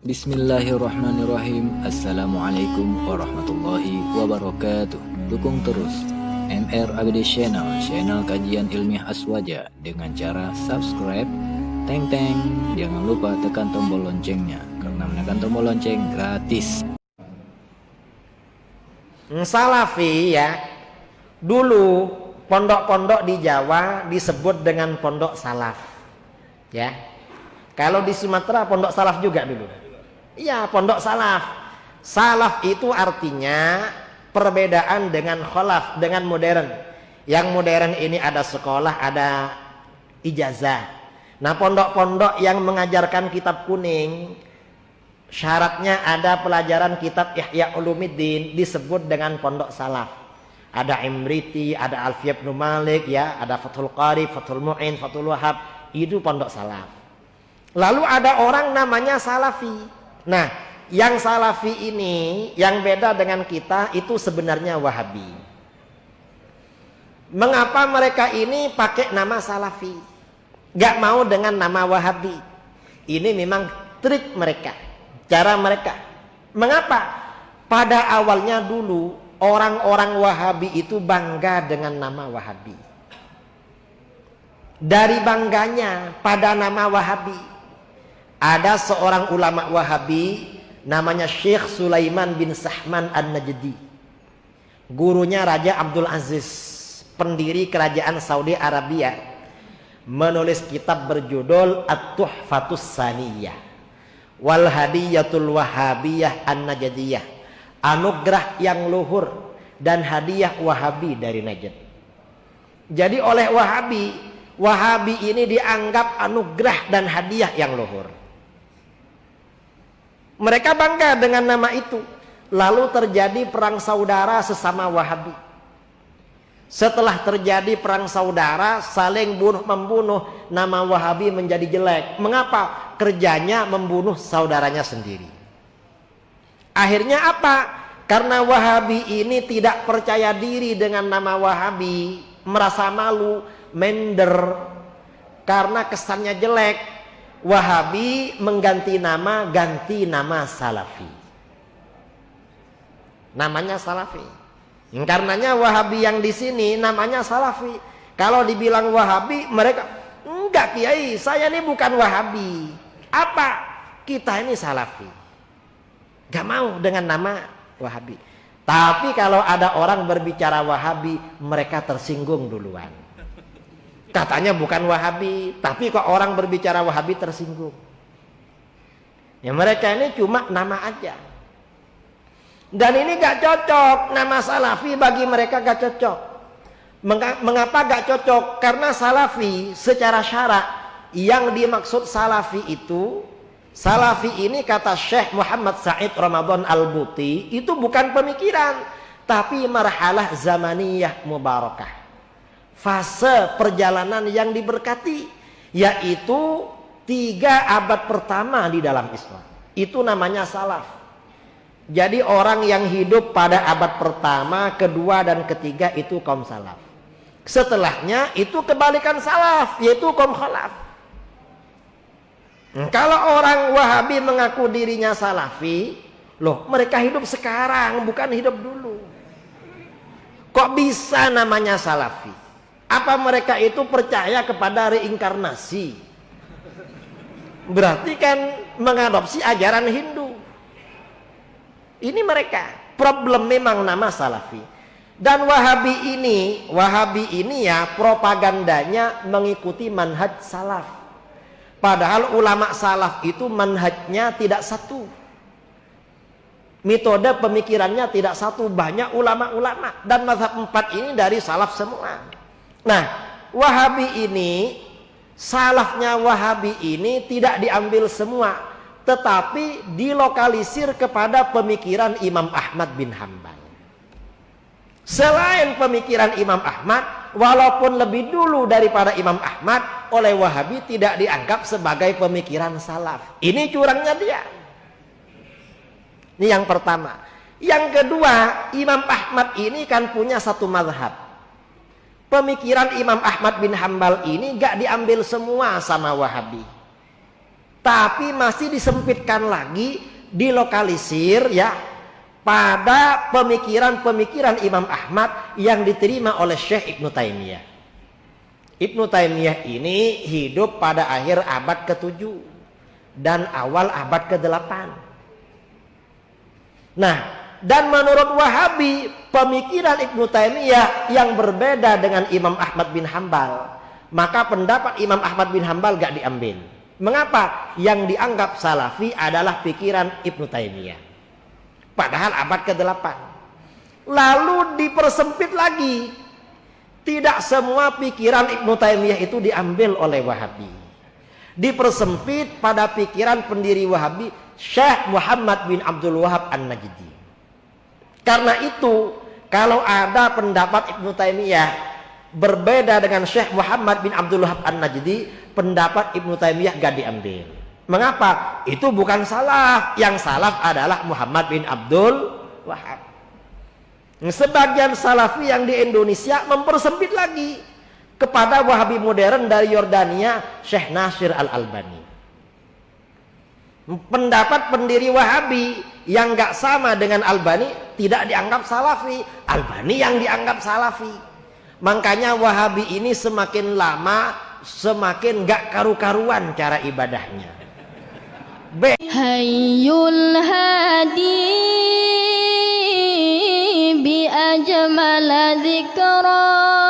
Bismillahirrahmanirrahim. Assalamualaikum warahmatullahi wabarakatuh. Dukung terus MR ABD Channel, channel kajian ilmiah aswaja dengan cara subscribe, teng. Jangan lupa tekan tombol loncengnya, karena menekan tombol lonceng gratis. Salafi ya, dulu pondok-pondok di Jawa disebut dengan pondok salaf ya. Kalau di Sumatera pondok salaf juga dulu. Iya, pondok salaf. Salaf itu artinya perbedaan dengan khalaf, dengan modern. Yang modern ini ada sekolah, ada ijazah. Nah, pondok-pondok yang mengajarkan kitab kuning, syaratnya ada pelajaran kitab Ihya Ulumuddin, disebut dengan pondok salaf. Ada Imriti, ada Alfiyah bin Malik ya, ada Fathul Qarib, Fathul Mu'in, Fathul Wahhab, itu pondok salaf. Lalu ada orang namanya salafi. Nah, yang salafi ini yang beda dengan kita itu sebenarnya Wahabi. Mengapa mereka ini pakai nama salafi? Gak mau dengan nama Wahabi. Ini memang trik mereka, cara mereka. Mengapa? Pada awalnya dulu orang-orang Wahabi itu bangga dengan nama Wahabi. Dari bangganya pada nama Wahabi, ada seorang ulama Wahabi namanya Syekh Sulaiman bin Sahman An-Najdi. Gurunya Raja Abdul Aziz, pendiri kerajaan Saudi Arabia, menulis kitab berjudul At-Tuhfatus Saniyah wal Hadiyatul Wahabiyah An-Najdiyah, anugerah yang luhur dan hadiah Wahabi dari Najd. Jadi oleh Wahabi ini dianggap anugerah dan hadiah yang luhur. Mereka bangga dengan nama itu. Lalu terjadi perang saudara sesama Wahabi. Setelah terjadi perang saudara, saling bunuh-membunuh, nama Wahabi menjadi jelek. Mengapa? Kerjanya membunuh saudaranya sendiri. Akhirnya apa? Karena Wahabi ini tidak percaya diri dengan nama Wahabi, merasa malu, minder, karena kesannya jelek. Wahabi ganti nama Salafi. Namanya Salafi. Karenanya Wahabi yang di sini namanya Salafi. Kalau dibilang Wahabi, mereka enggak kiai, saya ini bukan Wahabi. Apa? Kita ini Salafi. Gak mau dengan nama Wahabi. Tapi kalau ada orang berbicara Wahabi, mereka tersinggung duluan. Katanya bukan Wahabi, tapi kok orang berbicara Wahabi tersinggung. Ya mereka ini cuma nama aja. Dan ini gak cocok, nama Salafi bagi mereka gak cocok. Mengapa gak cocok? Karena Salafi secara syarak, yang dimaksud Salafi itu, Salafi ini kata Syekh Muhammad Said Ramadan Al-Buti, itu bukan pemikiran, tapi marhalah zamaniyah mubarakah. Fase perjalanan yang diberkati, yaitu 3 abad pertama di dalam Islam. Itu namanya salaf. Jadi orang yang hidup pada abad pertama, kedua dan ketiga itu kaum salaf. Setelahnya itu kebalikan salaf, yaitu kaum khalaf. Kalau orang Wahabi mengaku dirinya salafi, loh mereka hidup sekarang, bukan hidup dulu. Kok bisa namanya salafi? Apa mereka itu percaya kepada reinkarnasi? Berarti kan mengadopsi ajaran Hindu. Ini mereka. Problem memang nama Salafi. Dan Wahabi ini ya propagandanya mengikuti manhaj salaf. Padahal ulama salaf itu manhajnya tidak satu. Metode pemikirannya tidak satu. Banyak ulama-ulama. Dan mazhab 4 ini dari salaf semua. Nah, Wahabi ini, salafnya Wahabi ini tidak diambil semua, tetapi dilokalisir kepada pemikiran Imam Ahmad bin Hanbal. Selain pemikiran Imam Ahmad, walaupun lebih dulu daripada Imam Ahmad, oleh Wahabi tidak dianggap sebagai pemikiran salaf. Ini curangnya dia. Ini yang pertama. Yang kedua, Imam Ahmad ini kan punya satu mazhab. Pemikiran Imam Ahmad bin Hanbal ini gak diambil semua sama Wahabi. Tapi masih disempitkan lagi, dilokalisir ya pada pemikiran-pemikiran Imam Ahmad yang diterima oleh Syekh Ibnu Taimiyah. Ibnu Taimiyah ini hidup pada akhir abad ke-7 dan awal abad ke-8. Nah, dan menurut Wahabi, pemikiran Ibnu Taimiyah yang berbeda dengan Imam Ahmad bin Hambal, maka pendapat Imam Ahmad bin Hambal gak diambil. Mengapa? Yang dianggap salafi adalah pikiran Ibnu Taimiyah. Padahal abad ke-8. Lalu dipersempit lagi. Tidak semua pikiran Ibnu Taimiyah itu diambil oleh Wahabi. Dipersempit pada pikiran pendiri Wahabi, Syekh Muhammad bin Abdul Wahab An-Najdi. Karena itu, kalau ada pendapat Ibnu Taimiyah berbeda dengan Syekh Muhammad bin Abdul Wahab An-Najdi, pendapat Ibnu Taimiyah gak diambil. Mengapa? Itu bukan salaf. Yang salaf adalah Muhammad bin Abdul Wahab. Sebagian salafi yang di Indonesia mempersempit lagi kepada Wahabi modern dari Yordania, Syekh Nasir Al-Albani. Pendapat pendiri Wahabi yang gak sama dengan Albani tidak dianggap salafi. Albani yang dianggap salafi. Makanya Wahabi ini semakin lama semakin gak karu-karuan cara ibadahnya. Hayyul hadi bi ajmal dzikra